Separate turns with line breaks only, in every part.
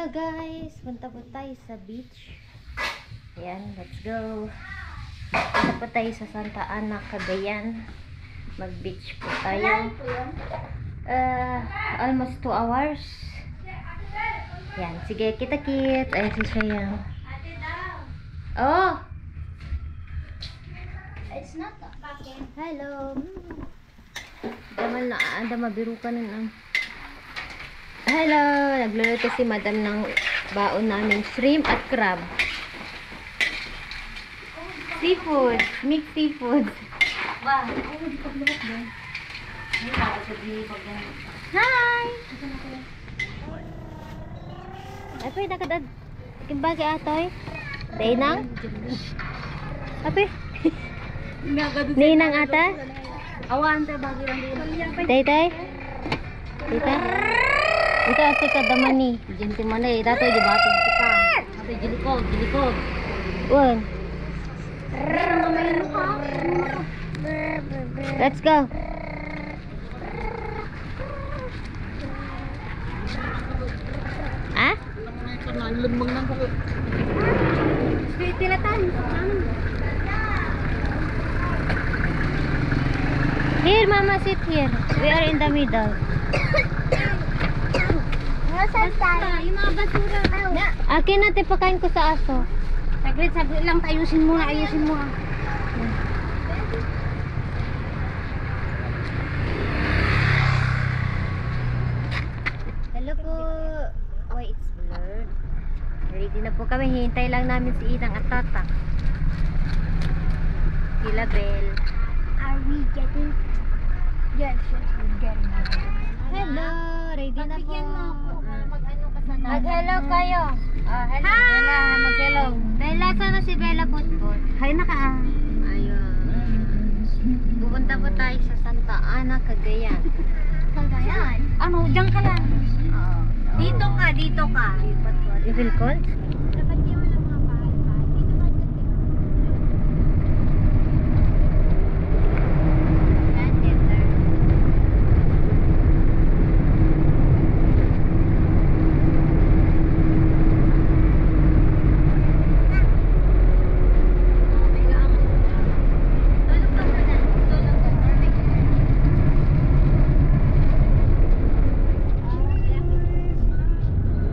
Hello guys, punta po tayo sa beach. Ayan, let's go. Punta po tayo sa Santa Ana, Cagayan. Mag beach po tayo. Almost 2 hours. Ayan, sige, kita-kit. Ayan si Shayang. Oh!
It's not that fucking.
Hello. Damal na, mabiru ka nun. Hello, nagluluto si madam ng baon namin, shrimp at crab. Seafood, mixed seafood.
Ba?
Hi! Apoy, nakadad. Kimbagi atoy. Dainang? Apoy? Ninang ata?
Awan tayo bagi lang din.
Tay? Tita? Ito ate ka damani.
Jinti mana eh, dato di batu kita. Ato jilikog.
One. Let's go. Ah?
Lembeng nang ko. Tilatan.
Here, Mama, sit here. We are in the middle.
Yung mga basura na.
Akin na, pakain ko sa aso.
Saglit lang, ayusin mo.
Hello po. Why it's blurred? Ready na po kami. Hintay lang namin si Inang at Tata. Sila Bel.
Are we getting? Yes, we're getting.
Hello. Ready na po.
Pagbigyan mo ako. Mag-ano ka sa
Mag-hello kayo. Hello.
Hi!
Bella, mag-hello. Bella, sana si Bella Putput?
Hay na ka.
Ayun. Pupunta po tayo sa Santa Ana, Cagayan.
Cagayan? Ano, diyan ka lang. Dito ka.
You feel cold?
Dapat di mo lang mga bahay-bahay. Dito ba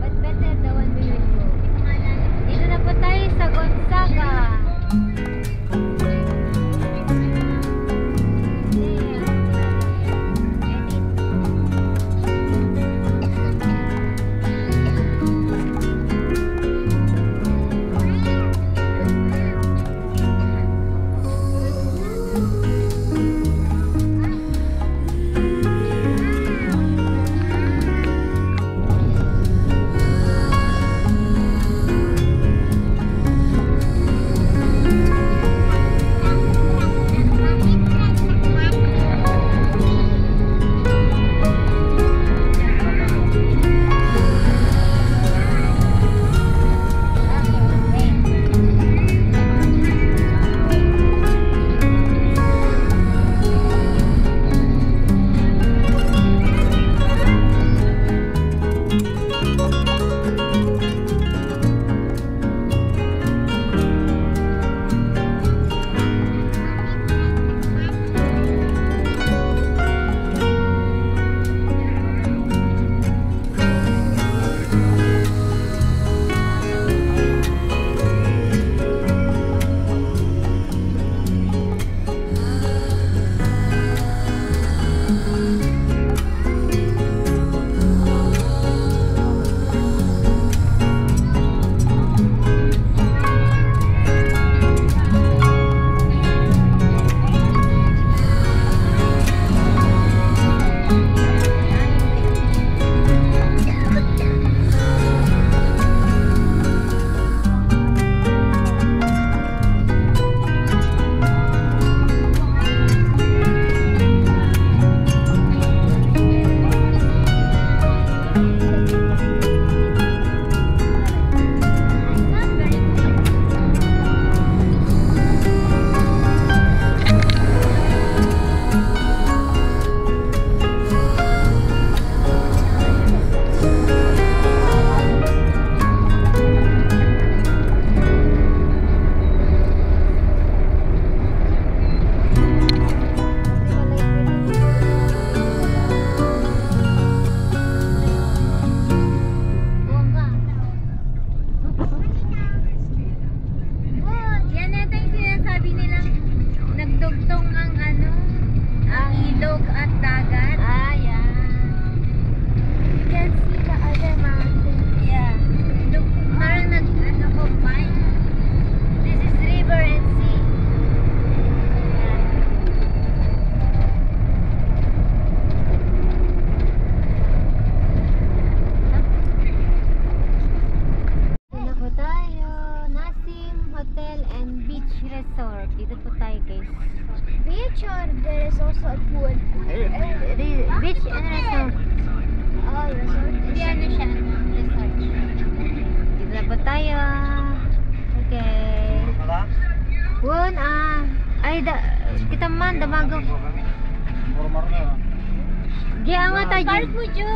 But better the one we will go.
bundok at dagat.
Ah, yeah.
You can see the other mountain. Yeah. Look, parang combine.
This is river and sea. Dito po tayo. Nasim Hotel and Beach Resort. Dito po tayo, guys.
Beach or there is also a pool?
Beach and resort.
Oh, resort.
Hindi ano siya, resort. Dito na po tayo. Okay. Won ay kita man damago. Giya nga tayo.
Park mo, Jo.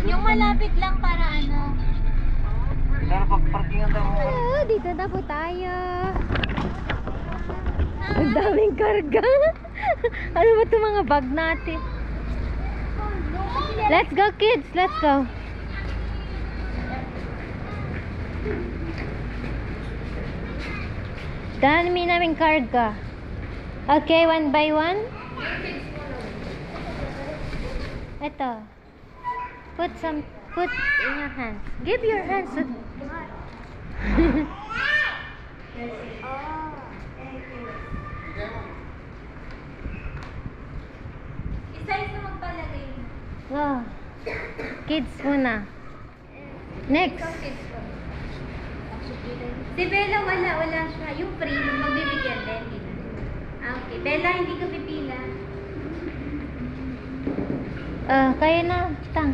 Yung malapit lang para ano.
Hello, dito na po tayo. Ang daming karga. Ano ba itong mga bag natin? Let's go, kids. Let's go. Dami namin karga. Okay, one by one. Ito. Put in your hands. Give your hands.
Isa-isa magpalagay.
Oh. Kids muna. Next.
Si Bella wala siya. Yung free, magbibigyan din. Okay. Bella, hindi ka pipila.
Kaya na. Tang.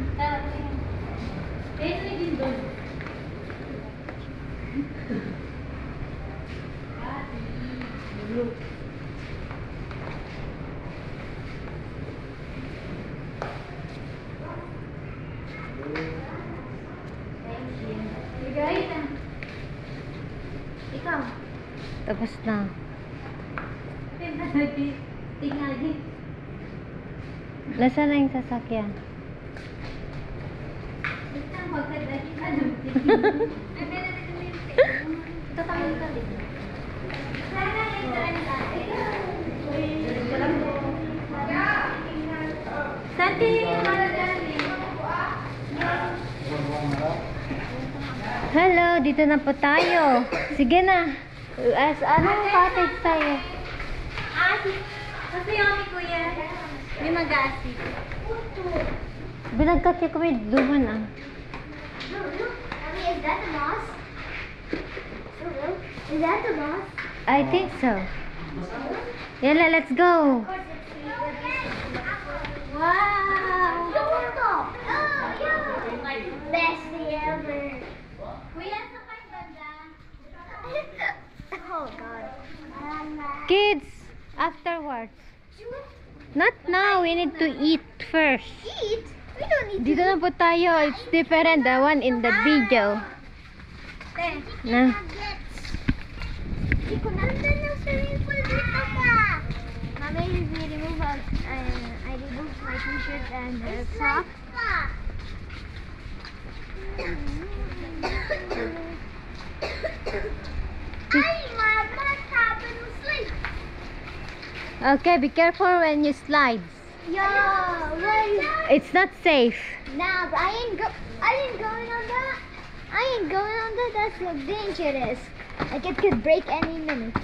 Kaya na din doon. Ikaw.
Tapos na.
Tingnan din.
Nasaan na yung sasakyan?
Ito magkadali ka lang. Ito tayo ka din. Sana yung daan natin. Santi yung malagani.
Hello, dito na po tayo. Sige na. Anong cottage tayo?
Kasi yung ni Kuya, may mag-aasip.
Binagkat niya kami duman ah.
Is that a mosque? Is that a mosque?
I think so. Yala, let's go.
Wow! Best day ever. Kuya, sa kayo banda? Oh God.
Kids, afterwards. Not now, we need to eat first.
Eat? We don't need
Dito na po tayo. It's different the one in the video. Na.
Hindi ko nandun yung swimming pool dito ka. Mama, we remove I removed my t-shirt and socks. Ay, Mama, sabi mo sleep.
Okay, be careful when you slide.
Yeah, right.
It's not safe.
Nah, but I ain't going on that. I ain't going on that. That's so dangerous. Like it could break any minute.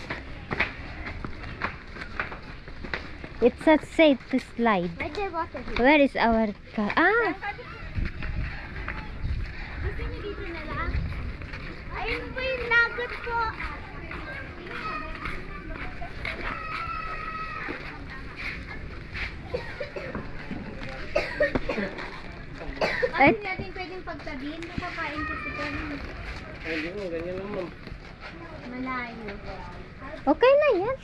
It's not safe to slide.
Right there, water.
Where is our car? Ah!
Gusto niyo dito na lang? Ayun po yung nugget po.
Ay,
Hindi natin pwedeng pagtabihin. Nakakain kasi kami.
Hindi mo, ganyan lang ma'am.
Malayo.
okay na yan.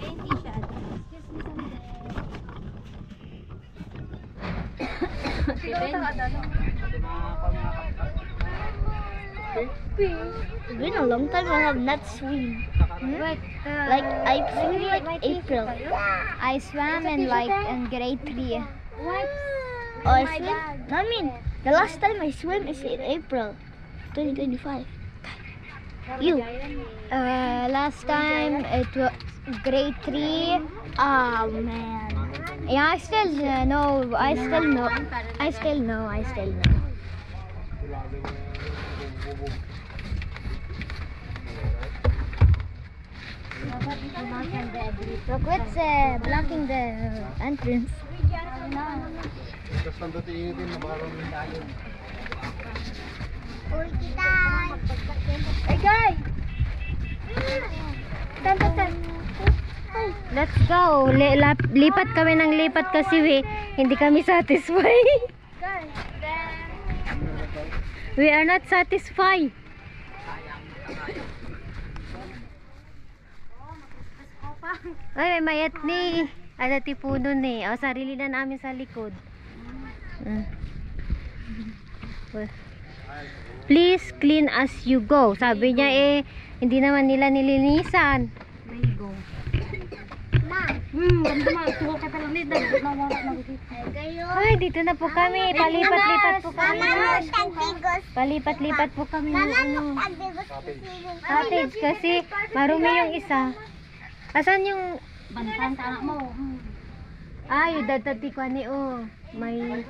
Eh, hindi siya. Excuse me, It's been a long time I have not swim.
But,
Like I swim like
my
April.
I swam in grade 3.
Oh, I swim. I mean, the last time I swim is in April, 2025. You.
Last time it was
grade 3. Oh man. Yeah, I still know. I still know. I still know. I still know. Look, what's blocking the entrance? Hey guys!
Let's go. Lipat kami ng lipat kasi hindi kami satisfied. We are not satisfied. Ay, may mayat ni. Ada tipuno ni. O, sarili na namin sa likod. Please clean as you go. Sabi niya hindi naman nila nilinisan. Ay, dito na po kami. Palipat-lipat po kami. Palipat-lipat po kami ng cottage kasi marumi yung isa. Asan yung
Bantan sa anak mo.
ay, dadati ko ni may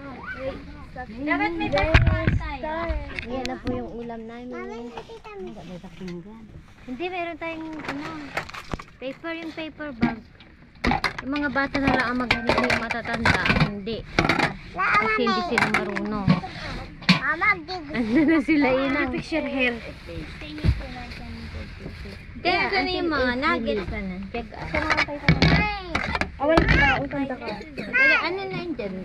Dapat may pastay.
yan na po yung ulam namin. Hindi, meron tayong paper, yung paper bag. Yung mga bata na lang ang maghanap, yung matatanda hindi. Kasi hindi sila marunong. Ano na sila inang picture here. Kaya saan yung mga nuggets na? Check out. Awal ka, utang ka. Kaya ano na yun dyan?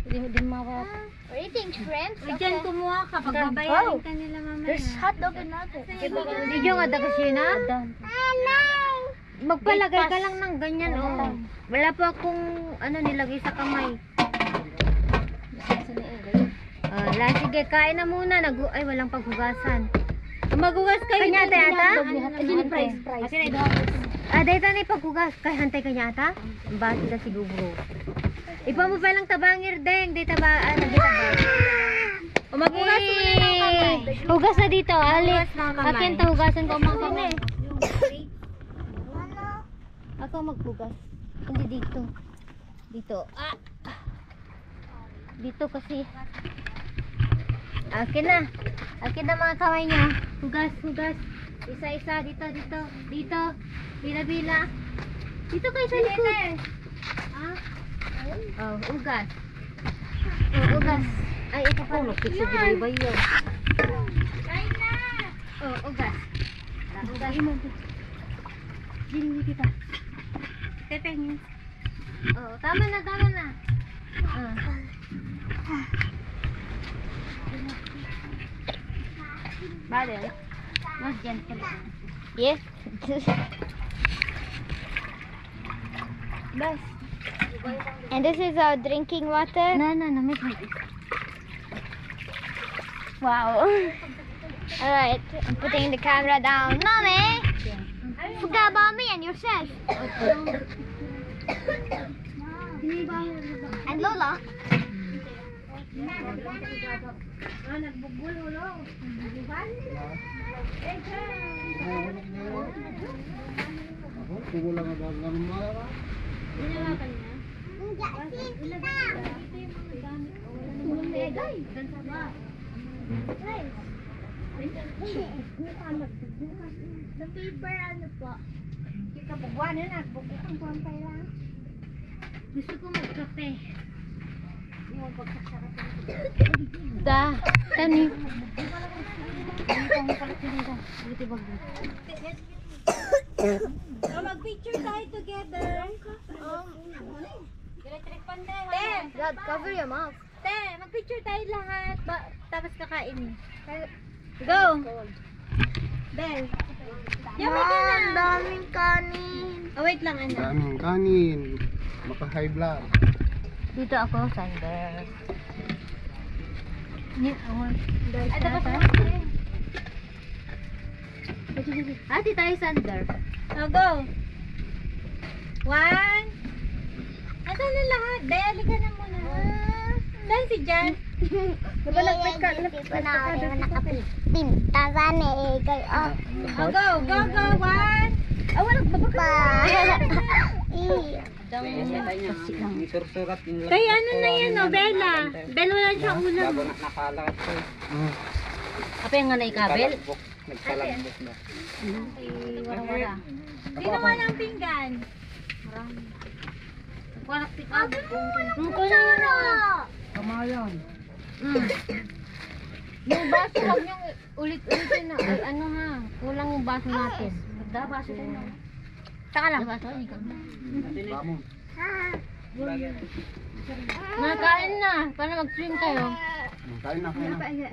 Hindi mawap.
What do you think, shrimp?
Diyan kumuha ka, pagbabayarin ka nila mamaya.
There's hot dog in that.
Hindi yung adakasina? Magpalagay ka lang ng ganyan, Wala pa akong nilagay sa kamay. Sige, kain na muna. Ay, walang paghugasan. Maghugas kayo. Kanya ata? Dahil na paghugas. Kaya hantay kanya ata? Basi na siguro. Ipa mo pa lang tabangir, deng. Di tabaan. Maghugas muna ng kamay. Hugas na dito. Akin hugasan ko mga kamay. Ako maghugas. Hindi dito. Dito. Dito kasi. Akin na mga kamay niya. Hugas. Isa-isa. Dito. Bila-bila. Dito kayo sa likod. Hugas. Hugas. Ay, ito pa. Yan. Hugas. Hugas mo. Dili kita. Tepengin. Tama na. Vale. Mas gentle. Yes.
Best. And this is our drinking water.
No.
Wow. Alright, I'm putting the camera down. Mommy! Forget about me and yourself. And Lola. The paper ano po?
Kikabubuan na. Bukukang puwantay lang. Gusto ko magkape. Tani. Mag-picture tayo together.
Dad, cover your mouth.
Mag-picture tayo lahat. Tapos kakain. Go! Bell. Yummy ka na.
Daming kanin.
Wait lang, anak.
Daming kanin. Maka-high blood.
Dito ako, Sander. Ay, dapat Ati tayo, Sander. Go. 1. Asan na lahat? Dali ka na muna. Saan si Jan?
Nabalagpit ka. Pinta sana eh. Kayo.
Go, go, go, one. Ah, walang babaka. Kaya ano na yan, no, Bella? Bella wala siyang ulam. Apa yung nga na ikabel?
Nagkalambok na.
Wara-wara. Sino nga ng pinggan? Warak tikab.
Kamayan.
Yung baso, huwag niyong ulit-ulitin na. Ay, ano ha, kulang yung baso natin. Baso tayo. Saka lang.
Lamon.
Nakain na. Paano mag-swim kayo?
Kain na, kain na.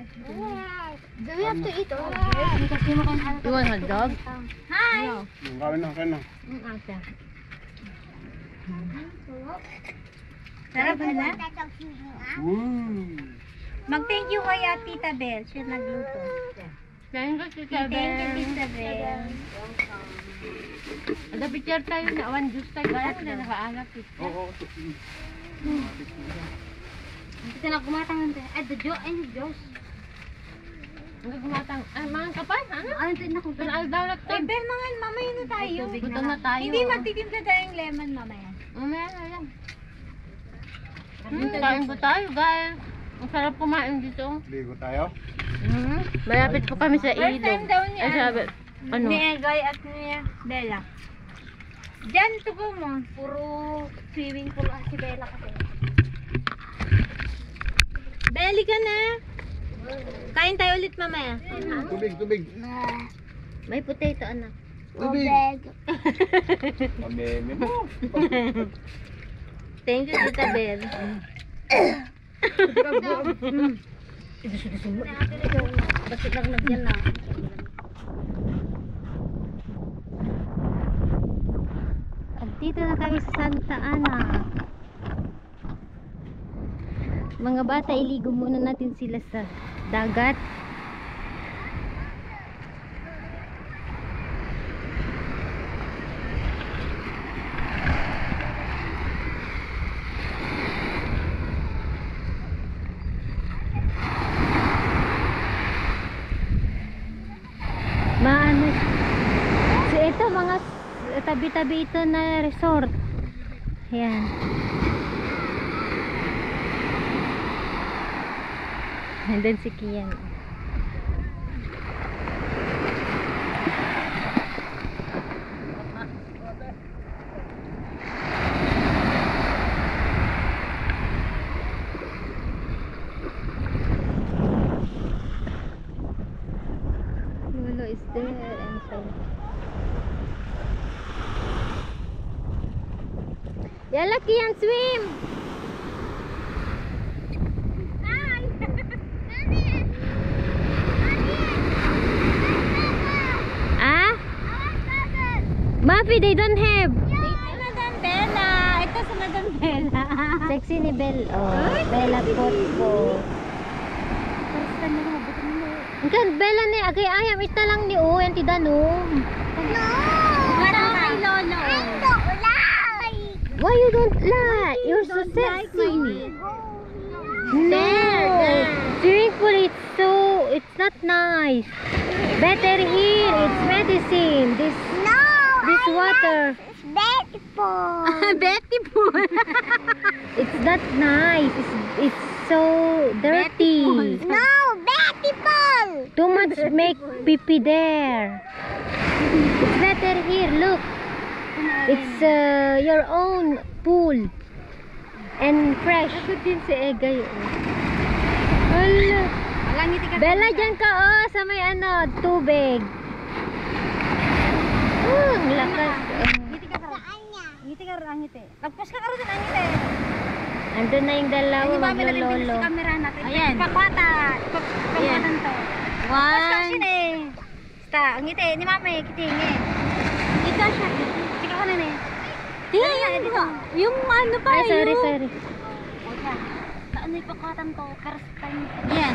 Do we have to eat all?
You want hot dog?
Hi!
Kain na, kain na.
Ate.
Sarap na?
Mag-thank you kay Tita Bel. Siya nagluto. Thank you, Tita Bel.
Thank you, Tita Bel.
Ada picture tayo na one juice tayo. Kaya na nakaalap.
Oo.
Hindi na kumatang nante. Ay, the Diyos. Hindi kumatang. Ay, mga kapan? Ano? Ano ito na kung pinaldawlat to?
Bel, mga mamaya na tayo.
Gutom na tayo.
Hindi magtitimpla tayong lemon mamaya.
Mamaya na lang. Kain po tayo, guys. Ang sarap kumain dito.
Ligo tayo.
Malapit po kami sa ilog.
First time daw niya.
Ay, sabi, ano?
Ni Egay at ni Bella. Diyan, tugo mo. Puro swimming pool si Bella kasi.
Belly ka na. Kain tayo ulit mamaya.
Tubig, tubig.
May potato, anak.
Tubig. Pameme mo.
Thank you, Tita Bel. Bakit lang nagyan na? At dito na kami sa Santa Ana. Mga bata, iligo muna natin sila sa dagat. Maano, so ito mga tabi-tabi ito na resort. Ayan. And then si Kian. Lolo is there and so. Yala Kian, swim! Mafi, they don't have.
Madam Bella. Ito si Madam Bella.
Sexy ni Bel. Oh, Bella Potpo. Kan Bella ni agay ayam ita lang ni o enti danom.
No!
Parang
kay Lolo. I don't like.
Why you don't like? You're so sexy. No. Swimming pool it's not nice. Better here, it's medicine. This water.
It's beautiful.
Beautiful. It's not nice. It's so dirty.
No, beautiful.
Too much make pee there. It's better here. Look. It's your own pool. And fresh. Ako din si Egay. Hala. Bella, dyan ka sa may tubig. Ang lakas.
Ngiti ka saan niya? Ngiti ka rin ngiti. Lagpas ka rin ang ngiti.
Andun na yung dalawa, maglololo.
Camera natin.
Ayan.
Kakwata. Kakwatan to. Lagpas ka
One.
siya eh. Basta, ang ngiti. Ni mama eh, kitingi. Ito siya. Tika ka na eh.
Yung ano pa
Ay, sorry.
O yan.
Saan yung kakwatan to? First time.
Yan.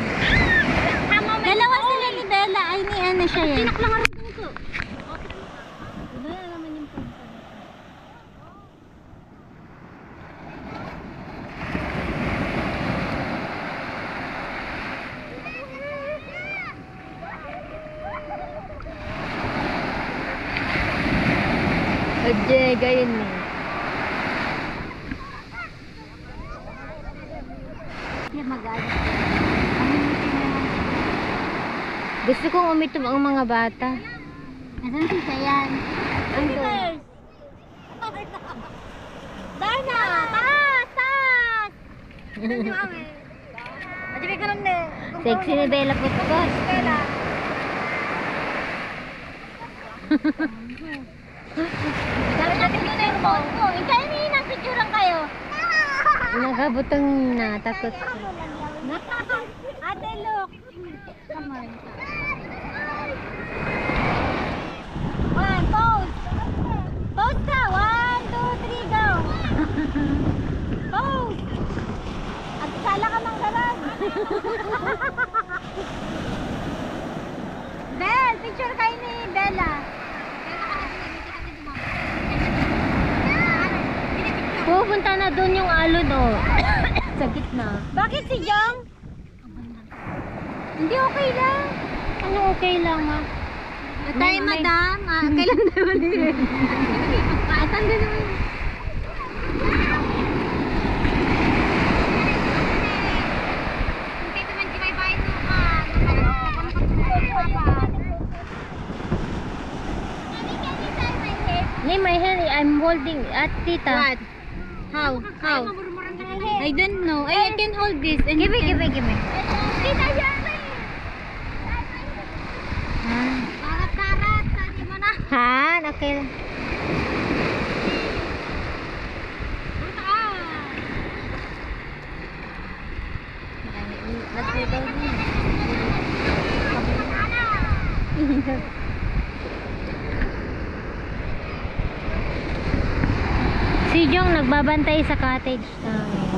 Dalawa sila ni Bella. Ay, ni ano siya yan.
Tinak lang rin ko.
Oye, gayon eh.
Hindi magalit.
Gusto kong umitom ang mga bata.
Nasaan si Sayan?
Andun.
Darna! Taas! Taas! Majibi ka lang na.
Sexy ni Bella Putkos.
Bella. Sabi natin dito yung phone ko. Hintayin niyo yung picturean kayo.
Nakabutang na, takot.
Ate, look. Come on. One, pose. Pose ka. 1, 2, 3, go. Pose. At sala ka ng garan. Bel, picture kayo ni Bella.
Pupunta na doon yung alon, oh. Sa gitna.
Bakit si Jong? Hindi okay lang.
Ano okay lang, ma?
Tayo, madam. Kailan tayo ulit? Asan din naman?
Ni, my hand, I'm holding at tita.
What? How? How? I don't know. I can hold this. And
Give me, give me, give me.
Tita, karat-karat. Sabi mo na.
Han, okay lang. Si Jong nagbabantay sa cottage namin.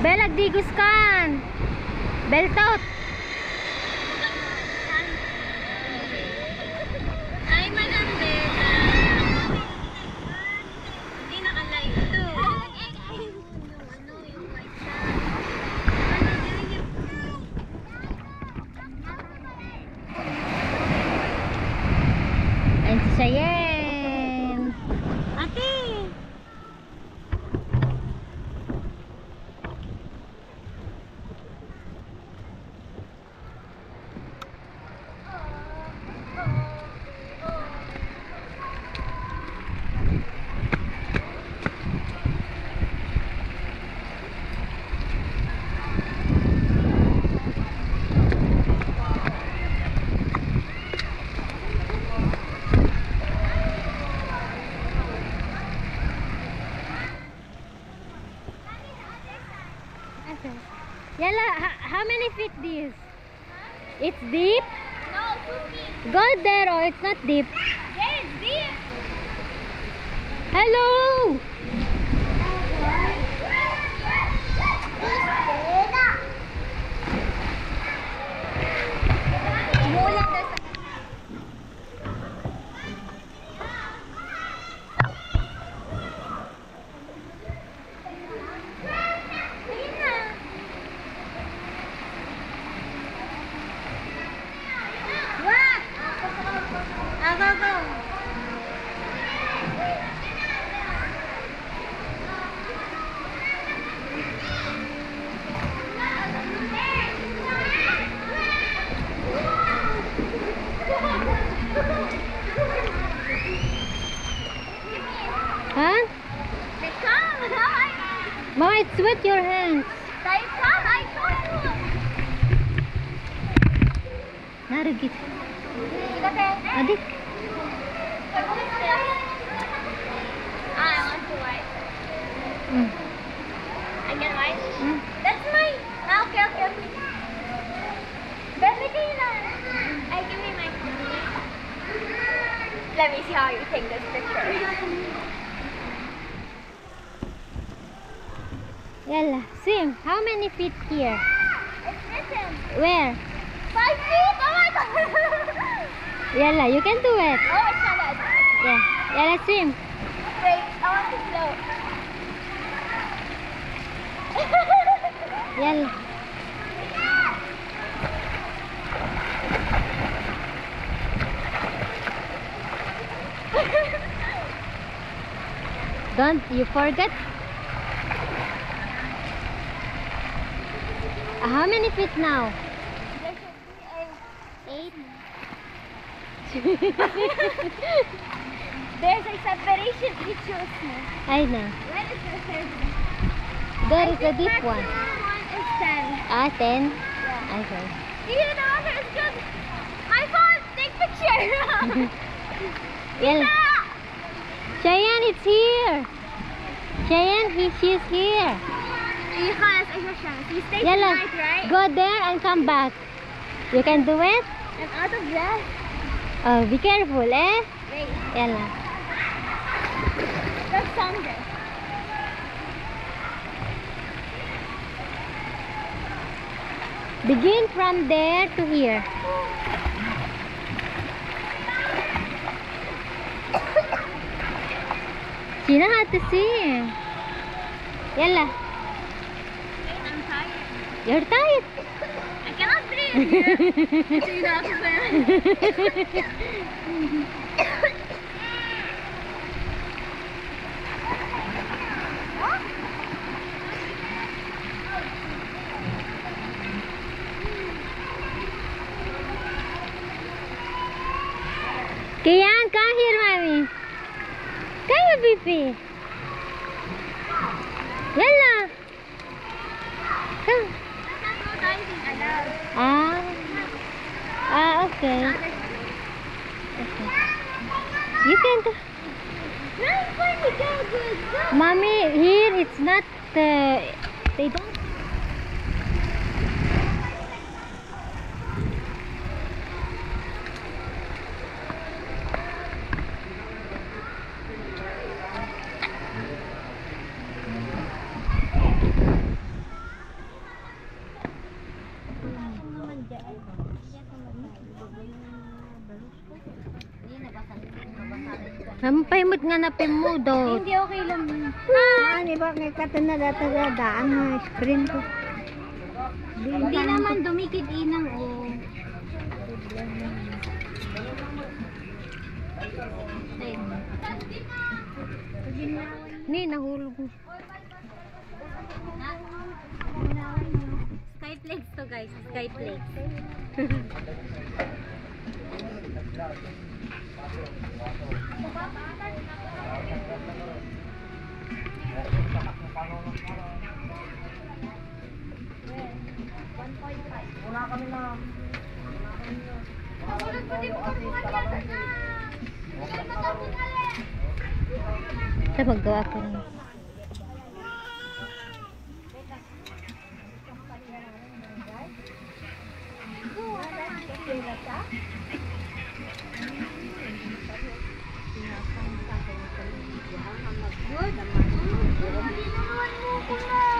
Belag digos kan. Beltot.
Ay, Madam Bella. Hindi naka-live to. Yung white
Ayun si Cheyenne.
Ate!
Yala, how many feet this? It's deep?
No, 2 feet.
Go there, oh, it's not deep.
Yes, deep.
Hello!
Umuulan daw sa... Ayun na. What? Go, go.
Huh?
They come.
Mama, it's wet your hands.
They come. I told you.
Narugit.
Okay.
Adik.
I want to white.
Mm.
I get white.
Mm.
That's mine. Okay, okay, okay. Baby, I give me my phone. Let me see how you take this picture.
Yalla, swim. How many feet here?
It's written.
Where?
5 feet. Oh my god.
Yalla, you can do it.
Oh, it's not that.
Yeah. Yalla, swim.
Wait, I want to float.
Yalla. You forget? How many feet now?
There should be 8. There's a separation each shows me.
I know.
Where is the third?
There is a deep one.
One is 10.
Ah, 10?
Yeah.
Okay.
Here, the water is good. My phone, take picture.
Well, Cheyenne, it's here. Cheyenne, she's here.
Yes, he stays
Yalla,
tonight, right?
go there and come back. You can do it?
I'm out of breath.
Oh, be careful, eh?
Wait,
Yalla.
that's Sunday.
Begin from there to here. You know how to sing. Yalla.
I'm tired.
You're tired.
I cannot breathe. So you know how to swim.
Kian, come here, mommy. Come, Bibi. Yalla. Come.
No diving allowed.
Okay. Okay. You can do.
Nice one, you go good. Go.
Mommy, here it's not. They don't. Sampay mo't nga napimudot.
Hindi okay lang.
Ano ba ngay katanada-tagadaan ng screen ko?
Hindi naman dumikit inang o.
Ni, nahulog mo.
Skyflex to guys, Skyflex.
Ito maggawa ko rin.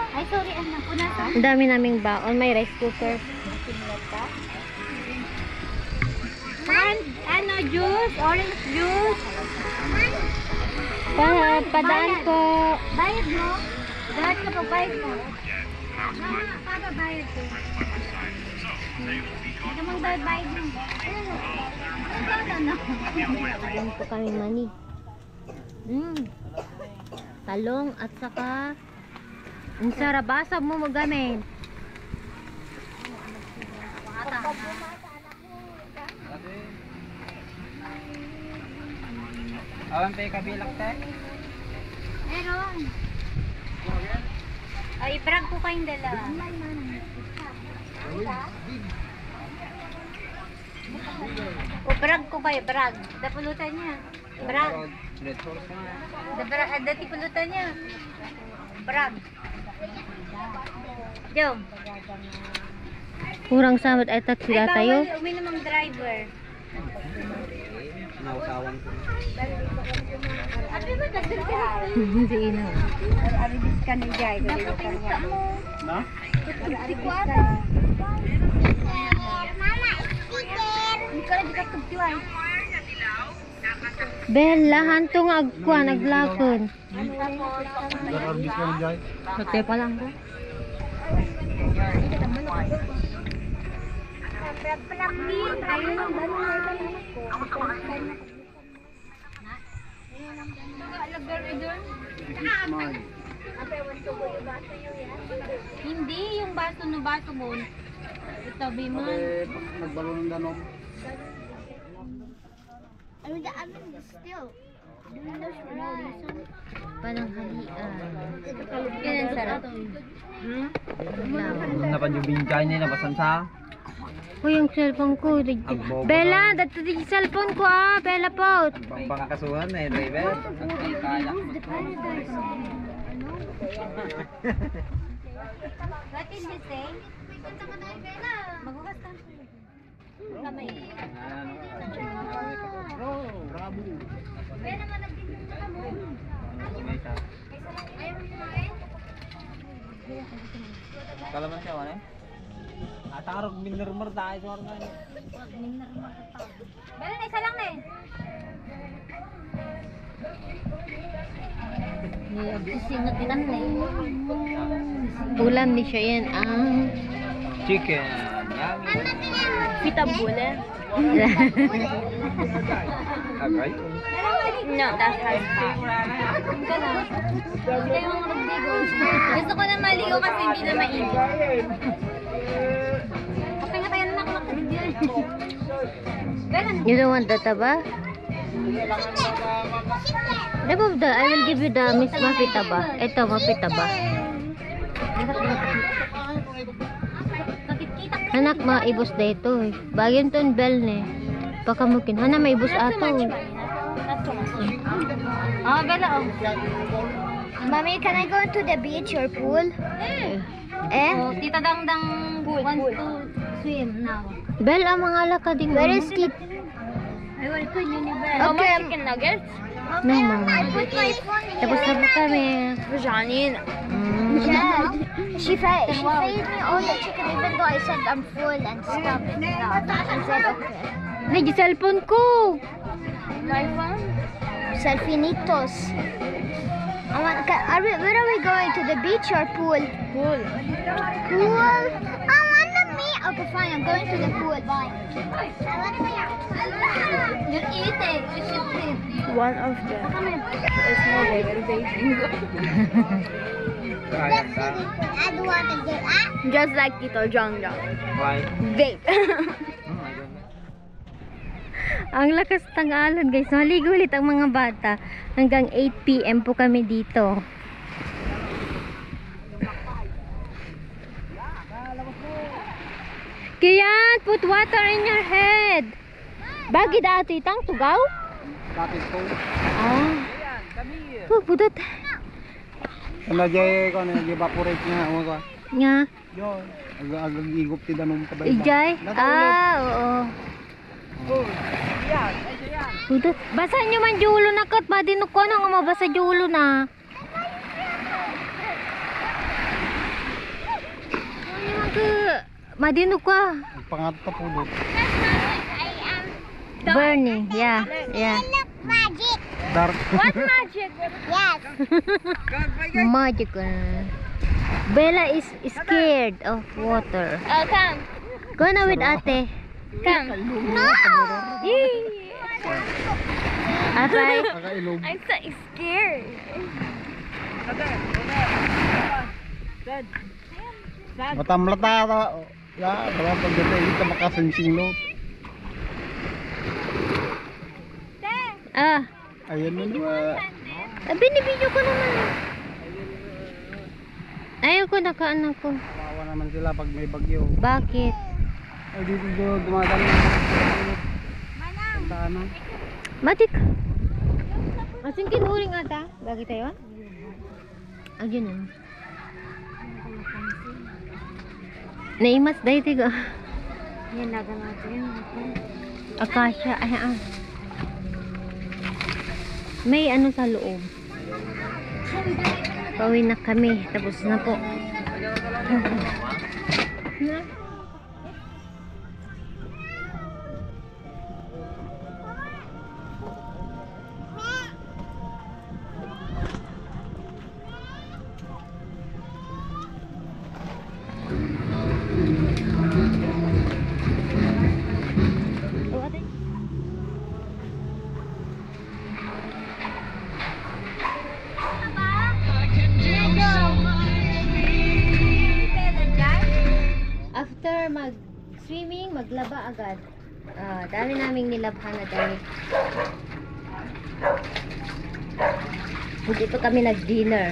Ay, sorry, anak. Punasan.
Ang dami naming baon. May rice cooker.
Ano, juice? Orange juice?
Padaan ko.
Bayad mo? Lahat ka pa bayad mo. Mama, para bayad ko. Ito mong bayad mo. Ano?
Padaan ko kami mani. Talong at saka ang sarabasab mo magamit.
Alam tayo kabilak tayo.
Meron. Ay, i-brag ko kayong dalawa. O, brag ko kayo, brag. Dapulutan niya. Brag.
Red horse na.
Dati pulutan niya. Brag. Jom.
Kurang samot ay taksila tayo.
Ay, bawal uminom ang driver.
Nausawan ko.
Abi ba, dagdag ka na?
Si Ina.
Aribis ka na dyan. Napapinta mo.
Na?
Di ko ata. Mama, sticker. Hindi ka rin katugtuan.
Bella, hanto nga agkuan, naglakon.
Nakarbis ka na dyan.
Sote pa lang ko.
Plakmin. Ayun ang banong na ito naman ko.
Hindi, yung baso no baso mo. Itabi mo.
Nagbalo ng danom.
I mean, the oven is still doing this for no reason.
Pananghalian. Yan ang sarap.
Napajubin ka niya, nabasan sa.
Uy, yung cellphone ko. Bella, dito yung cellphone ko ah. Bella po.
Baka kasuhan eh, driver. Kaya.
The paradise.
What did you say? Magugas ka. Kamay.
Bravo.
Kalaman siya, ano? Atarog minurmur tayo sa organ.
Bella, na isa lang na eh. Sinatinan na eh. Ulam ni siya yan ang
Chicken. Yummy.
pitabule.
Agay.
No, that's hard. Ka na. Hindi kayo mga magbigo. Gusto ko na maligo kasi hindi na mainit. Okay nga tayo na nakakagyan. You don't want that ba? Remove the, I will give you the Miss Mafita ba? Ito, Mafita ba? Anak, maibos na ito eh. Bagyan to yung bell ne. Pakamukin. Hana, maibos ato. Ah, Bella, oh.
Mommy, can I go into the beach or pool? Eh?
Oh, Tita Dangdang wants to swim now. Bell, ang mga alaka din.
Where is Tita?
I will put you in bell.
Okay.
Chicken nuggets?
No,
Mama.
put my phone in
Tapos na po kami.
Janine. Yeah. She fed me all the chicken even though I said I'm full and stuff. She said okay.
Ay, yung cellphone ko.
My phone? Selfinitos. Where are we going? To the beach or pool? Pool. Pool? I want to meet. Okay, fine. I'm going to the pool. Bye.
You eat it. You should eat.
One of them is more like bathing.
Kaya ka.
I don't want to do that.
Just like Tito Jong Jong.
Why?
Vape. Ang lakas ng alon guys. Maligo ulit ang mga bata. Hanggang 8 PM po kami dito. Kiyan, put water in your head. Bagid ato itang tugaw?
Kapit ko.
Ah. Oh, pudot.
Ano jay ko na evaporate niya o ko.
Nga.
Yo, agigop ti danom pa ba?
Ijay? Ah, oo. Pudot. Basa nyo man julo na kat. Madinok ko na nga mabasa julo na. Ano man ka? Madinok ka.
Pangat pa pudot.
Burning. Yeah. Yeah.
Magic.
Dark.
What magic?
Yes.
Magical. Bella is scared of water.
Oh, come.
Go na with ate.
Come. No.
Atay.
Kakailog.
I'm so scared.
Matamlata ta. Ya, dalam pagdating kita makasingsing lo.
Ah.
Ayan mo dua.
Binibidyo ko naman. Ayoko nakaanak ko.
Kawawa naman sila pag may bagyo.
Bakit?
Ay dito dumadaan na. Puntaan na.
Matik. Asin kinuring ata. Bagay tayo? Ayun na. Naimas dahil tigo. Yan laga natin. Akasya. Ay, may ano sa loob. Pauwi na kami. Tapos na po. after mag-swimming, maglaba agad. Dami naming nilabhan na damit. Hindi pa kami nag-dinner.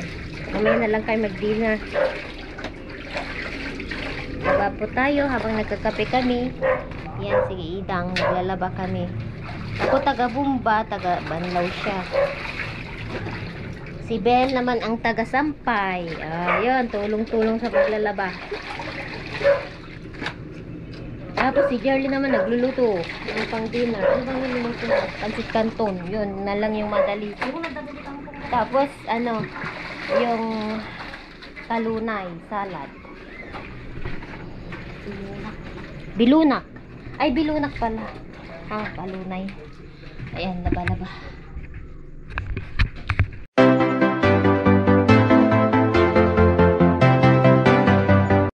Mamaya na lang kayo mag-dinner. Laba po tayo habang nagkakape kami. Yan, sige Idang, naglalaba kami. Ako taga Bumba, taga Banlaw siya. Si Bel naman ang taga Sampay. Ayun, tulong-tulong sa paglalaba. Tapos si Jerly naman nagluluto ng pang dinner. Ano bang niluluto na? Pansit Canton. Yun, na lang yung madali. Tapos, ano, yung talunay, salad. Bilunak. Ay, bilunak pala. Talunay. Ayan, laba-laba.